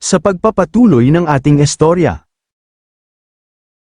sa pagpapatuloy ng ating istorya.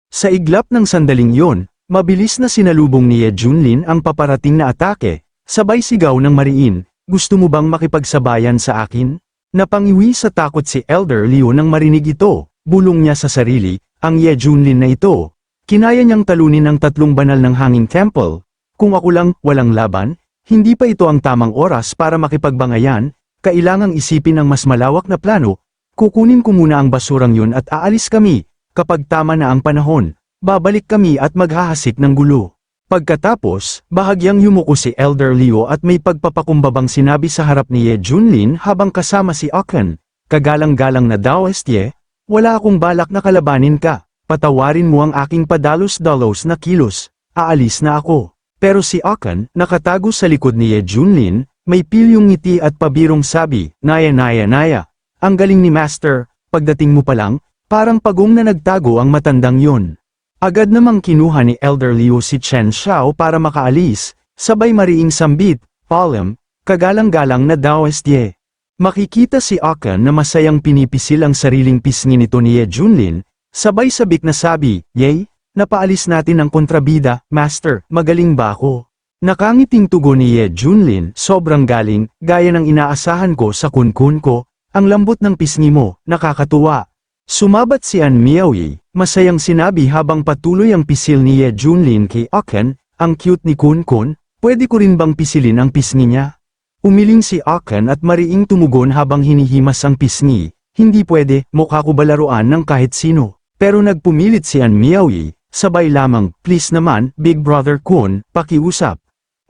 Sa iglap ng sandaling yon, mabilis na sinalubong ni Ye Junlin ang paparating na atake, sabay sigaw ng mariin, "Gusto mo bang makipagsabayan sa akin?" Napangiwi sa takot si Elder Liu nang marinig ito, bulong niya sa sarili, ang Ye Junlin na ito. Kinaya niyang talunin ang 3 banal ng hanging temple. Kung ako lang, walang laban, hindi pa ito ang tamang oras para makipagbangayan, kailangang isipin ang mas malawak na plano. Kukunin ko muna ang basurang yun at aalis kami, kapag tama na ang panahon, babalik kami at maghahasik ng gulo. Pagkatapos, bahagyang yumuko si Elder Liu at may pagpapakumbabang sinabi sa harap ni Ye Junlin habang kasama si Akan, "Kagalang-galang na Daoist Ye, wala akong balak na kalabanin ka, patawarin mo ang aking padalos-dalos na kilos, aalis na ako." Pero si Akan, nakatago sa likod ni Ye Junlin, may pilyong ngiti at pabirong sabi, "Naya naya naya, ang galing ni Master, pagdating mo pa lang, parang pagong na nagtago ang matandang yon." Agad namang kinuha ni Elder Liu si Chen Xiao para makaalis, sabay mariing sambit, "Palem, kagalang-galang na Daoist Ye." Makikita si Akan na masayang pinipisil ang sariling pisngi nito ni Ye Junlin, sabay sabik na sabi, "Ye, napaalis natin ang kontrabida, Master, magaling ba ako?" Nakangiting tugon ni Ye Junlin, "Sobrang galing, gaya ng inaasahan ko sa kunkun ko, ang lambot ng pisngi mo, nakakatuwa." Sumabat si An Miaoyi, masayang sinabi habang patuloy ang pisil ni Ye Junlin kay Akan, "Ang cute ni Kunkun, pwede ko rin bang pisilin ang pisngi niya?" Umiling si Akan at mariing tumugon habang hinihimas ang pisngi, "Hindi pwede, mukha ko ba laruan ng kahit sino?" Pero nagpumilit si An Miaoyi, sabay lamang, "Please naman, Big Brother Kun, pakiusap."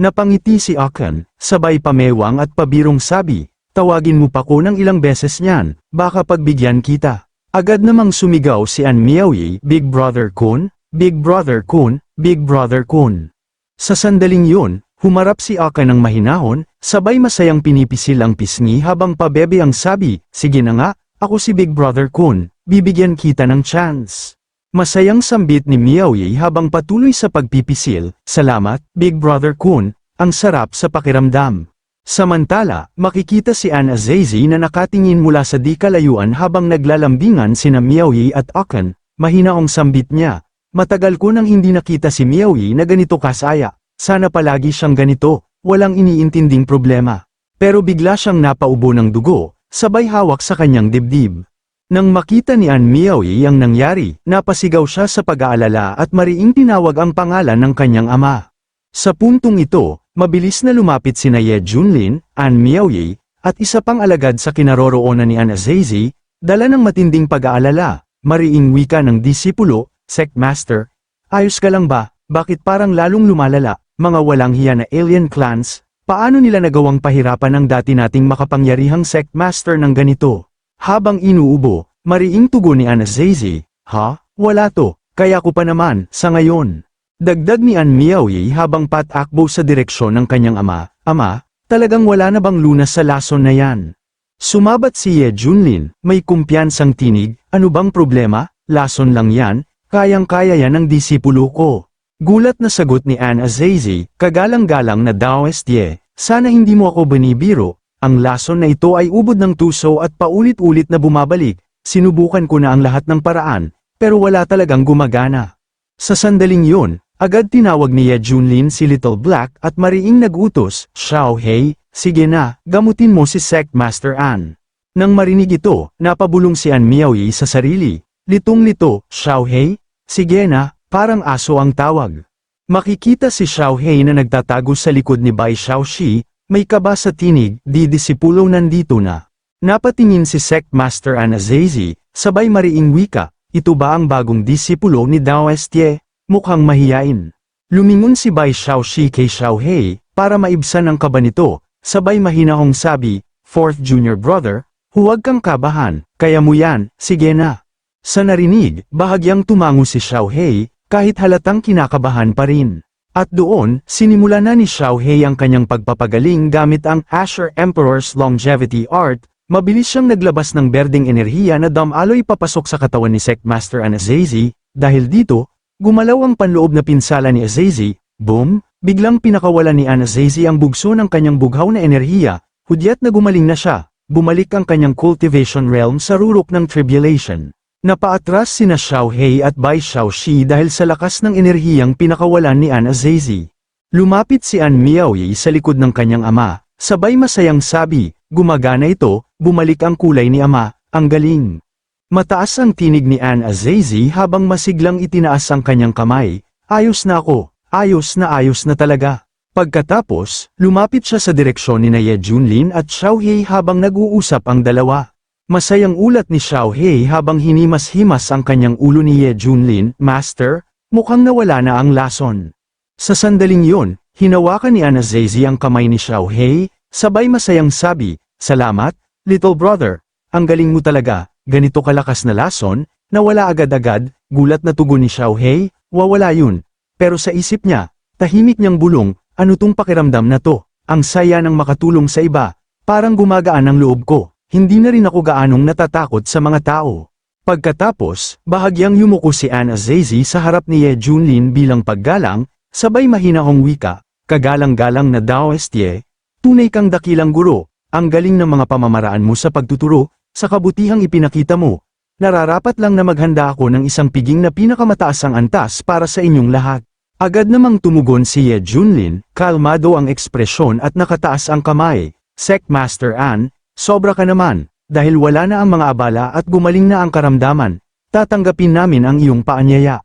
Napangiti si Akan, sabay pamewang at pabirong sabi, "Tawagin mo pa ko ng ilang beses niyan, baka pagbigyan kita." Agad namang sumigaw si An Miaoyi, "Big Brother Kun, Big Brother Kun, Big Brother Kun." Sa sandaling yun, humarap si Akan ng mahinahon, sabay masayang pinipisil ang pisngi habang pabebe ang sabi, "Sige na nga, ako si Big Brother Kun, bibigyan kita ng chance." Masayang sambit ni Miaoyi habang patuloy sa pagpipisil, "Salamat, Big Brother Kun, ang sarap sa pakiramdam." Samantala, makikita si An Azazi na nakatingin mula sa di kalayuan habang naglalambingan sina Miaoyi at Akan, mahinaong sambit niya, "Matagal ko nang hindi nakita si Miaoyi na ganito kasaya, sana palagi siyang ganito, walang iniintinding problema." Pero bigla siyang napaubo ng dugo, sabay hawak sa kanyang dibdib. Nang makita ni An Miaoyi ang nangyari, napasigaw siya sa pag-aalala at mariing tinawag ang pangalan ng kanyang ama. Sa puntong ito, mabilis na lumapit sina Ye Junlin, An Miaoyi, at isa pang alagad sa kinaroroonan ni An Azazi, dala ng matinding pag-aalala, mariing wika ng disipulo, "Sect Master, ayos ka lang ba? Bakit parang lalong lumalala, mga walang hiya na alien clans, paano nila nagawang pahirapan ang dati nating makapangyarihang Sect Master ng ganito?" Habang inuubo, mariing tugon ni An Azazi, "Ha? Wala to, kaya ko pa naman, sa ngayon." Dagdag ni An Miaoyi habang patakbo sa direksyon ng kanyang ama, "Ama, talagang wala na bang lunas sa lason na yan?" Sumabat si Ye Junlin, may kumpiyansang tinig, "Ano bang problema? Lason lang yan, kayang-kaya yan ng disipulo ko." Gulat na sagot ni An Azazi, "Kagalang-galang na Daoist Ye, sana hindi mo ako binibiro, ang lason na ito ay ubod ng tuso at paulit-ulit na bumabalik, sinubukan ko na ang lahat ng paraan, pero wala talagang gumagana." Sa sandaling yun, agad tinawag ni Ye Junlin si Little Black at mariing nagutos, "Xiao Hei, sige na, gamutin mo si Sect Master An." Nang marinig ito, napabulong si An Miaoyi sa sarili, litong-lito, "Xiao Hei, sige na, parang aso ang tawag." Makikita si Xiao Hei na nagtatago sa likod ni Bai Xiaoxi, may kaba sa tinig, "Di disipulo nandito na." Napatingin si Sect Master An Azazi, sabay mariing wika, "Ito ba ang bagong disipulo ni Daoist Ye? Mukhang mahiyain." Lumingon si Bai Xiaoxi kay Xiao Hei, para maibsan ang kaba nito, sabay mahinahong sabi, "Fourth junior brother, huwag kang kabahan, kaya mo yan, sige na." Sa narinig, bahagyang tumango si Xiao Hei, kahit halatang kinakabahan pa rin. At doon, sinimula na ni Xiao Hei ang kanyang pagpapagaling gamit ang Asher Emperor's Longevity Art. Mabilis siyang naglabas ng berdeng enerhiya na dumaloy papasok sa katawan ni Sect Master An Azazi, dahil dito, gumalaw ang panloob na pinsala ni Azazi, boom, biglang pinakawalan ni An Azazi ang bugso ng kanyang bughaw na enerhiya, hudyat na gumaling na siya, bumalik ang kanyang cultivation realm sa rurok ng tribulation. Napaatras sina Xiaohei at Bai Xiaoxi dahil sa lakas ng enerhiyang pinakawalan ni An Azazi. Lumapit si An Miaoyi sa likod ng kanyang ama, sabay masayang sabi, gumagana ito, bumalik ang kulay ni ama, ang galing. Mataas ang tinig ni An Azazi habang masiglang itinaas ang kanyang kamay, ayos na ako, ayos na talaga. Pagkatapos, lumapit siya sa direksyon ni Ye Junlin at Xiaohei habang nag-uusap ang dalawa. Masayang ulat ni Xiaohei habang hinimas-himas ang kanyang ulo ni Ye Junlin, Master, mukhang nawala na ang lason. Sa sandaling yon, hinawakan ni An Azazi ang kamay ni Xiaohei, sabay masayang sabi, salamat, little brother, ang galing mo talaga, ganito kalakas na lason, nawala agad-agad, gulat na tugon ni Xiaohei, wawala yun. Pero sa isip niya, tahimik niyang bulong, ano tong pakiramdam na to, ang saya ng makatulong sa iba, parang gumagaan ang loob ko, hindi na rin ako gaanong natatakot sa mga tao. Pagkatapos, bahagyang yumuko si An Azazi sa harap ni Ye Junlin bilang paggalang, sabay mahinahong wika, kagalang-galang na Daoist Ye, tunay kang dakilang guro, ang galing ng mga pamamaraan mo sa pagtuturo, sa kabutihang ipinakita mo, nararapat lang na maghanda ako ng isang piging na pinakamataas ang antas para sa inyong lahat. Agad namang tumugon si Ye Junlin, kalmado ang ekspresyon at nakataas ang kamay, Sect Master An, sobra ka naman, dahil wala na ang mga abala at gumaling na ang karamdaman, tatanggapin namin ang iyong paanyaya.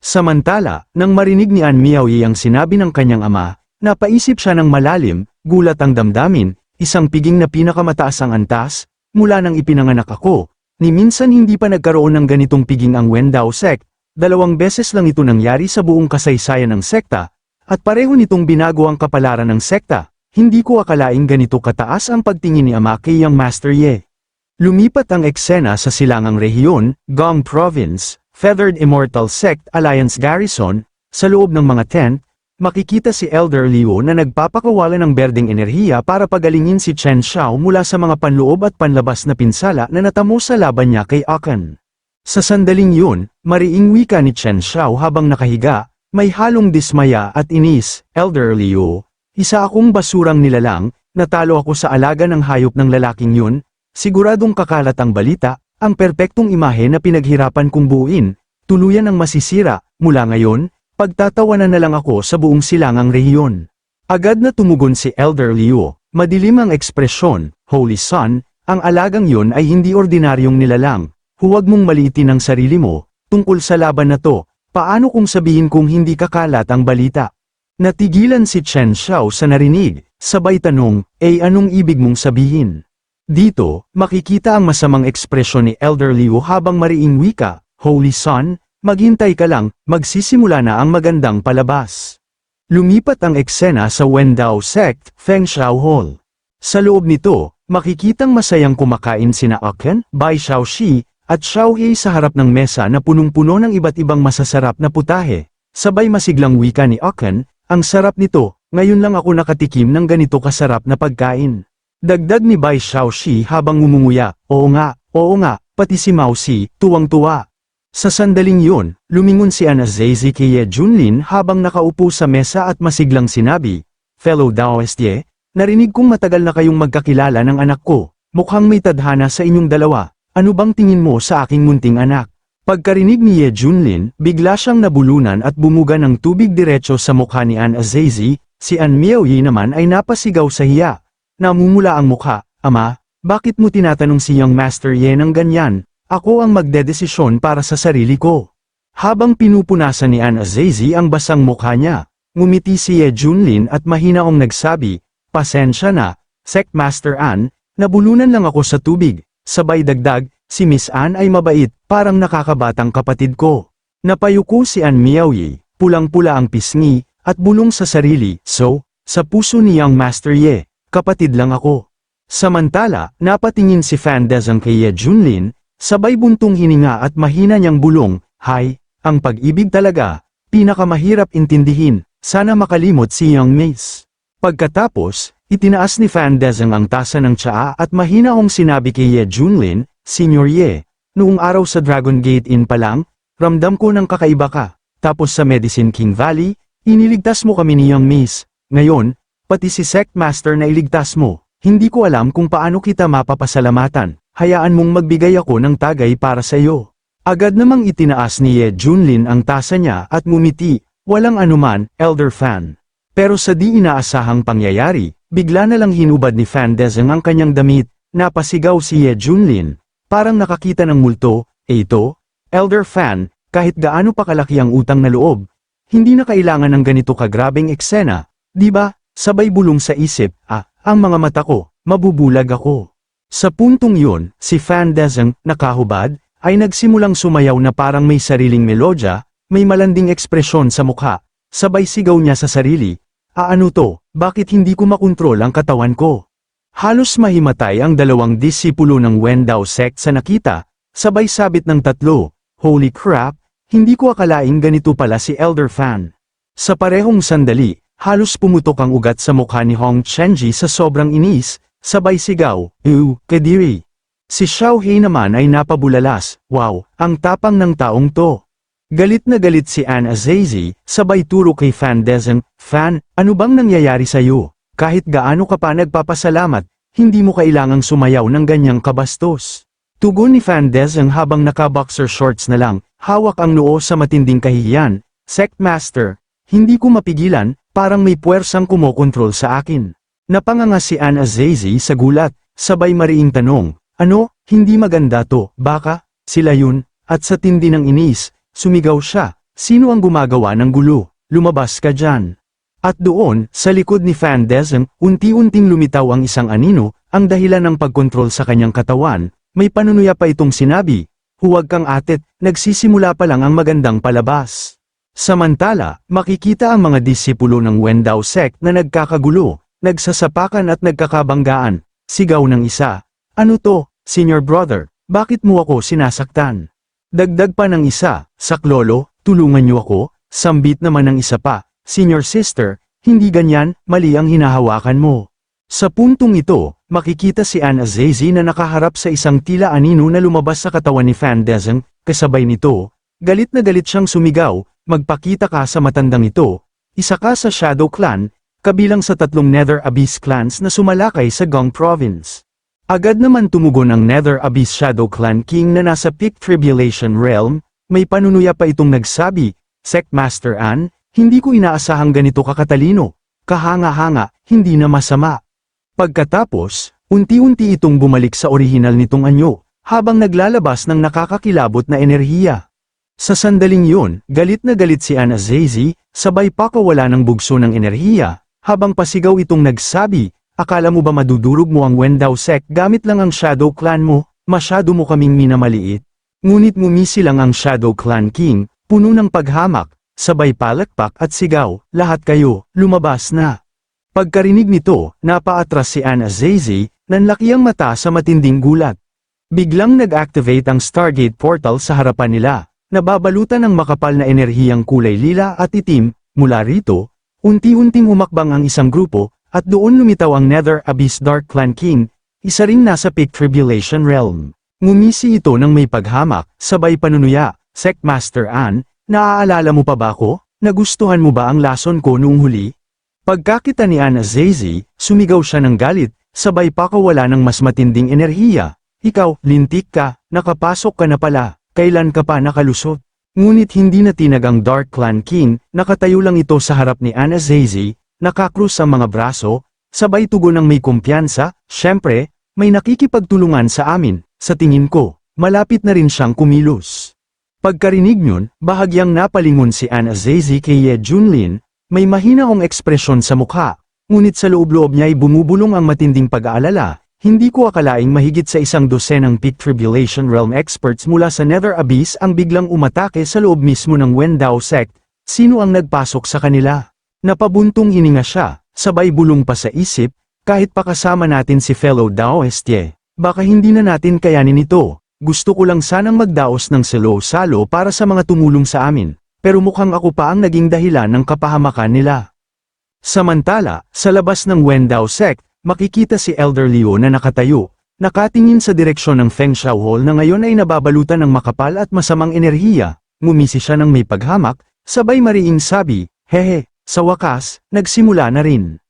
Samantala, nang marinig ni An Miaoyi ang sinabi ng kanyang ama, napaisip siya ng malalim, gulat ang damdamin, isang piging na pinakamataas ang antas, mula nang ipinanganak ako, ni minsan hindi pa nagkaroon ng ganitong piging ang Wendao sect, 2 beses lang ito nangyari sa buong kasaysayan ng sekta, at pareho nitong binago ang kapalaran ng sekta, hindi ko akalaing ganito kataas ang pagtingin ni ama kay Young Master Ye. Lumipat ang eksena sa silangang rehiyon, Gong Province, Feathered Immortal Sect Alliance Garrison, sa loob ng mga tent, makikita si Elder Liu na nagpapakawala ng berdeng enerhiya para pagalingin si Chen Xiao mula sa mga panloob at panlabas na pinsala na natamo sa laban niya kay Akan. Sa sandaling yun, mariing wika ni Chen Xiao habang nakahiga, may halong dismaya at inis, Elder Liu, isa akong basurang nilalang, natalo ako sa alaga ng hayop ng lalaking yun, siguradong kakalat ang balita, ang perpektong imahe na pinaghirapan kong buuin, tuluyan ang masisira, mula ngayon, pagtatawanan na lang ako sa buong silangang rehiyon. Agad na tumugon si Elder Liu, madilim ang ekspresyon, Holy Son, ang alagang yon ay hindi ordinaryong nilalang, huwag mong maliitin ang sarili mo, tungkol sa laban na to, paano kung sabihin kung hindi kakalat ang balita? Natigilan si Chen Xiao sa narinig, sabay tanong, anong ibig mong sabihin? Dito, makikita ang masamang ekspresyon ni Elder Liu habang mariing wika, Holy Son, maghintay ka lang, magsisimula na ang magandang palabas. Lumipat ang eksena sa Wendao Sect, Feng Xiao Hall. Sa loob nito, makikitang masayang kumakain sina Aken, Bai Xiaoxi, at Xiaohei sa harap ng mesa na punong-puno ng iba't ibang masasarap na putahe. Sabay masiglang wika ni Aken, ang sarap nito, ngayon lang ako nakatikim ng ganito kasarap na pagkain. Dagdag ni Bai Xiaoxi habang ngumunguya, oo nga, pati si Mao Si, tuwang-tuwa. Sa sandaling yun, lumingon si An Azazi kay Ye Junlin habang nakaupo sa mesa at masiglang sinabi, Fellow Daoist Ye, narinig kong matagal na kayong magkakilala ng anak ko, mukhang may tadhana sa inyong dalawa, ano bang tingin mo sa aking munting anak? Pagkarinig ni Ye Junlin, bigla siyang nabulunan at bumuga ng tubig diretso sa mukha ni An Azazi, si An Miaoyi naman ay napasigaw sa hiya. Namumula ang mukha, Ama, bakit mo tinatanong si Young Master Ye ng ganyan? Ako ang magdedesisyon para sa sarili ko. Habang pinupunasan ni An Azazi ang basang mukha niya, ngumiti si Ye Junlin at mahinaong nagsabi, pasensya na, Sect Master An, nabulunan lang ako sa tubig, sabay dagdag, si Miss An ay mabait, parang nakakabatang kapatid ko. Napayuko si An Miaoyi, pulang-pula ang pisngi, at bulong sa sarili, so, sa puso ni Young Master Ye, kapatid lang ako. Samantala, napatingin si Fan Dezang kay Ye Junlin, sabay buntong hininga at mahina niyang bulong, Hay, ang pag-ibig talaga, pinakamahirap intindihin, sana makalimot si Young Miss. Pagkatapos, itinaas ni Fan Dezang ang tasa ng tsaa at mahinaong sinabi kay Ye Junlin, Senior Ye, noong araw sa Dragon Gate Inn pa lang, ramdam ko ng kakaiba ka, tapos sa Medicine King Valley, iniligtas mo kami ni Young Miss, ngayon, pati si Sect Master na iligtas mo, hindi ko alam kung paano kita mapapasalamatan, hayaan mong magbigay ako ng tagay para sa iyo. Agad namang itinaas ni Ye Junlin ang tasa niya at ngumiti, walang anuman, Elder Fan. Pero sa di inaasahang pangyayari, bigla na lang hinubad ni Fan Dezeng ang kanyang damit, napasigaw si Ye Junlin, parang nakakita ng multo, ito, Elder Fan, kahit gaano pa kalaki ang utang na loob, hindi na kailangan ng ganito kagrabeng eksena, di ba? Sabay bulong sa isip, ang mga mata ko, mabubulag ako. Sa puntong yun, si Fan Dezeng, nakahubad, ay nagsimulang sumayaw na parang may sariling melodya, may malanding ekspresyon sa mukha, sabay sigaw niya sa sarili, ano to, bakit hindi ko makontrol ang katawan ko? Halos mahimatay ang dalawang disipulo ng Wendao sect sa nakita, sabay sabit ng tatlo, holy crap, hindi ko akalaing ganito pala si Elder Fan. Sa parehong sandali, halos pumutok ang ugat sa mukha ni Hong Chenji sa sobrang inis, sabay sigaw, Kadiri. Si Xiao Hei naman ay napabulalas, wow, ang tapang ng taong to. Galit na galit si An Azazi, sabay turo kay Fan Dezeng, Fan, ano bang nangyayari sa'yo? Kahit gaano ka pa nagpapasalamat, hindi mo kailangang sumayaw ng ganyang kabastos. Tugon ni Fan Dezeng habang naka-boxer shorts na lang, hawak ang noo sa matinding kahihiyan, Sect Master, hindi ko mapigilan, parang may puwersang kumokontrol sa akin. Napanganga si An Azazi sa gulat, sabay mariing tanong, ano, hindi maganda to, baka, sila yun, at sa tindi ng inis, sumigaw siya, sino ang gumagawa ng gulo, lumabas ka dyan. At doon, sa likod ni Fan Dezeng, unti-unting lumitaw ang isang anino, ang dahilan ng pagkontrol sa kanyang katawan, may panunuya pa itong sinabi, huwag kang atet, nagsisimula pa lang ang magandang palabas. Samantala, makikita ang mga disipulo ng Wendao sect na nagkakagulo, nagsasapakan at nagkakabanggaan, sigaw ng isa, ano to, senior brother, bakit mo ako sinasaktan? Dagdag pa ng isa, saklolo, tulungan niyo ako, sambit naman ng isa pa, senior sister, hindi ganyan, mali ang hinahawakan mo. Sa puntong ito, makikita si An Azazi na nakaharap sa isang tila anino na lumabas sa katawan ni Fan Dezeng, kasabay nito, galit na galit siyang sumigaw, magpakita ka sa matandang ito, isa ka sa Shadow Clan, kabilang sa 3 Nether Abyss clans na sumalakay sa Gong Province. Agad naman tumugon ang Nether Abyss Shadow Clan King na nasa Peak Tribulation Realm, may panunuya pa itong nagsabi, Sect Master An, hindi ko inaasahang ganito kakatalino, kahanga-hanga, hindi na masama. Pagkatapos, unti-unti itong bumalik sa orihinal nitong anyo, habang naglalabas ng nakakakilabot na enerhiya. Sa sandaling yun, galit na galit si An Azazi, sabay pakawala ng bugso ng enerhiya, habang pasigaw itong nagsabi, akala mo ba madudurog mo ang Wendao sect gamit lang ang Shadow Clan mo, masyado mo kaming minamaliit. Ngunit ngumisi lang ang Shadow Clan King, puno ng paghamak, sabay palakpak at sigaw, lahat kayo, lumabas na. Pagkarinig nito, napaatras si An Azazi, nanlaki ang mata sa matinding gulat. Biglang nag-activate ang Stargate portal sa harapan nila, nababalutan ng makapal na enerhiyang kulay lila at itim, mula rito, unti-unting humakbang ang isang grupo, at doon lumitaw ang Nether Abyss Dark Clan King, isa ring nasa Peak Tribulation Realm. Ngumisi ito ng may paghamak, sabay panunuya, Sect Master An, naaalala mo pa ba ako? Nagustuhan mo ba ang lason ko noong huli? Pagkakita ni An Azazi, sumigaw siya ng galit, sabay pakawala ng mas matinding enerhiya. Ikaw, lintik ka, nakapasok ka na pala, kailan ka pa nakalusot? Ngunit hindi na tinag ang Dark Clan King, nakatayo lang ito sa harap ni An Azazi, nakakrus ang mga braso, sabay tugon ng may kumpiyansa, syempre, may nakikipagtulungan sa amin, sa tingin ko, malapit na rin siyang kumilos. Pagkarinig nun, bahagyang napalingon si An Azazi kay Ye Junlin, may mahinaong ekspresyon sa mukha, ngunit sa loob-loob niya ay bumubulong ang matinding pag-aalala, hindi ko akalaing mahigit sa 100 Peak Tribulation Realm experts mula sa Nether Abyss ang biglang umatake sa loob mismo ng Wendao sect, sino ang nagpasok sa kanila? Napabuntong hininga siya, sabay bulong pa sa isip, kahit pa kasama natin si fellow Daoistie, baka hindi na natin kayanin ito, gusto ko lang sanang magdaos ng salo-salo para sa mga tumulong sa amin. Pero mukhang ako pa ang naging dahilan ng kapahamakan nila. Samantala, sa labas ng Wendao sect, makikita si Elder Leo na nakatayo, nakatingin sa direksyon ng Feng Shao Hall na ngayon ay nababalutan ng makapal at masamang enerhiya, ngumisi siya ng may paghamak, sabay mariing sabi, hehe, sa wakas, nagsimula na rin.